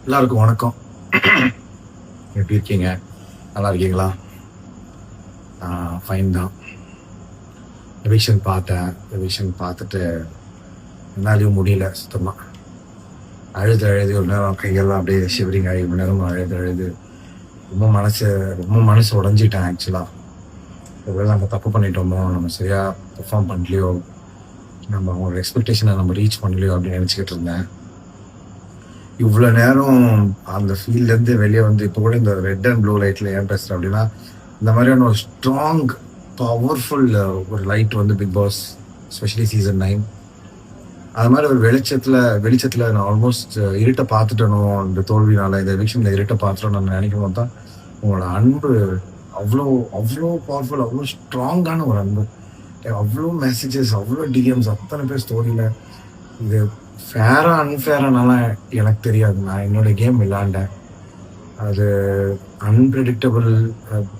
எல்லாருக்கும் வணக்கம். எப்படி இருக்கீங்க? நல்லா இருக்கீங்களா? ஃபைன் தான். எவிக்ஷன் பார்த்தேன். எவிக்ஷன் பார்த்துட்டு என்னாலையும் முடியல சுத்தமாக. அழுது ஒரு நேரம் கையெல்லாம் அப்படியே ஷிவரிங் ஆகி ஒரு நேரம் அழுது ரொம்ப மனசு உடஞ்சிட்டேன் ஆக்சுவலாக. ஒருவேளை நம்ம தப்பு பண்ணிட்டோமோ, நம்ம சரியாக பெர்ஃபார்ம் பண்ணலையோ, நம்ம அவங்களோட எக்ஸ்பெக்டேஷனை நம்ம ரீச் பண்ணலையோ அப்படின்னு நினச்சிக்கிட்டு இருந்தேன். இவ்வளோ நேரம் அந்த ஃபீல்ட்லேருந்து வெளியே வந்து இப்போ கூட இந்த ரெட் அண்ட் ப்ளூ லைட்டில் ஏன் பேசுகிறேன் அப்படின்னா, இந்த மாதிரியான ஒரு ஸ்ட்ராங் பவர்ஃபுல் ஒரு லைட் வந்து பிக் பாஸ் ஸ்பெஷலி சீசன் 9 அது மாதிரி ஒரு வெளிச்சத்தில் நான் ஆல்மோஸ்ட் இருட்டை பார்த்துட்டனோ, இந்த தோல்வினால இந்த எவிக்ஷனில் இருட்டை பார்த்துட்டோம் நான் நினைக்கும் போது தான் உங்களோட அன்பு அவ்வளோ அவ்வளோ பவர்ஃபுல், அவ்வளோ ஸ்ட்ராங்கான ஒரு அன்பு. அவ்வளோ மெசேஜஸ், அவ்வளோ டிஎம்ஸ், அத்தனை பேர் ஸ்டோரியில். இது ஃபேரா அன்ஃபேரானாலாம் எனக்கு தெரியாது. நான் என்னோட கேம் விளாண்டேன். அது அன்பிரடிக்டபிள்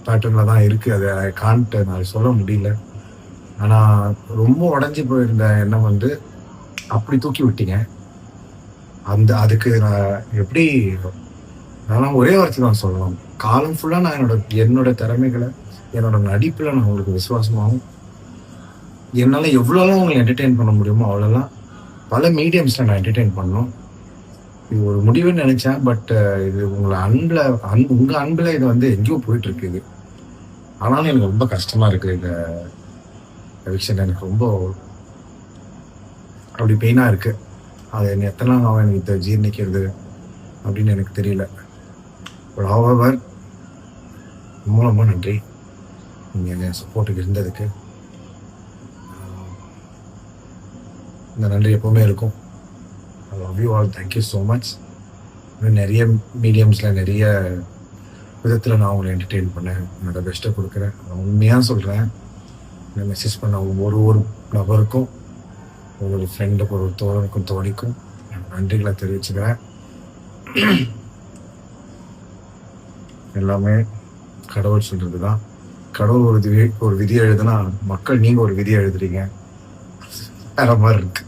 பேட்டர்னில் தான் இருக்குது. அது ஐ கான்ட் நான் சொல்ல முடியல. ஆனால் ரொம்ப உடஞ்சி போயிருந்த எண்ணம் வந்து அப்படி தூக்கி விட்டீங்க. அதுக்கு நான் எப்படி நான் ஒரே வார்த்தை தான் சொல்லலாம். காலம் ஃபுல்லாக நான் என்னோட திறமைகளை, என்னோட நடிப்பில் நான் உங்களுக்கு விசுவாசமாகவும் என்னால் எவ்வளோலாம் உங்களை என்டர்டெயின் பண்ண முடியுமோ அவ்வளோலாம் பல மீடியம்ஸில் நான் என்டர்டெயின் பண்ணோம். இது ஒரு முடிவுன்னு நினச்சேன். பட் இது உங்கள் அன்பில் இது வந்து எங்கேயோ போயிட்டுருக்கு. இது ஆனாலும் எனக்கு ரொம்ப கஷ்டமாக இருக்குது. இந்த விஷயம் எனக்கு ரொம்ப அப்படி பெயினாக இருக்குது. அது என்ன எத்தனை நாள் எனக்கு இதை ஜீர்ணிக்கிறது அப்படின்னு எனக்கு தெரியல. பட் ஹவெவர் ரொம்ப நன்றி நீங்கள் என் சப்போர்ட்டுக்கு இருந்ததுக்கு. இந்த நன்றி எப்போவுமே இருக்கும். I love you all. Thank you so much. இன்னும் நிறைய மீடியம்ஸில் நிறைய விதத்தில் நான் உங்களை என்டர்டெயின் பண்ணேன். என்னோட பெஸ்ட்டை கொடுக்குறேன். நான் உண்மையாக சொல்கிறேன். மெசேஜ் பண்ண ஒரு நபருக்கும், ஒரு ஃப்ரெண்டுக்கும், ஒரு தோழனுக்கும் தோழிக்கும் நன்றிகளை தெரிவிச்சுக்கிறேன். எல்லாமே கடவுள் சொல்கிறது தான். கடவுள் ஒரு விதி எழுதுனா மக்கள் நீங்கள் ஒரு விதி எழுதுறீங்க. வேற மாதிரி இருக்கு.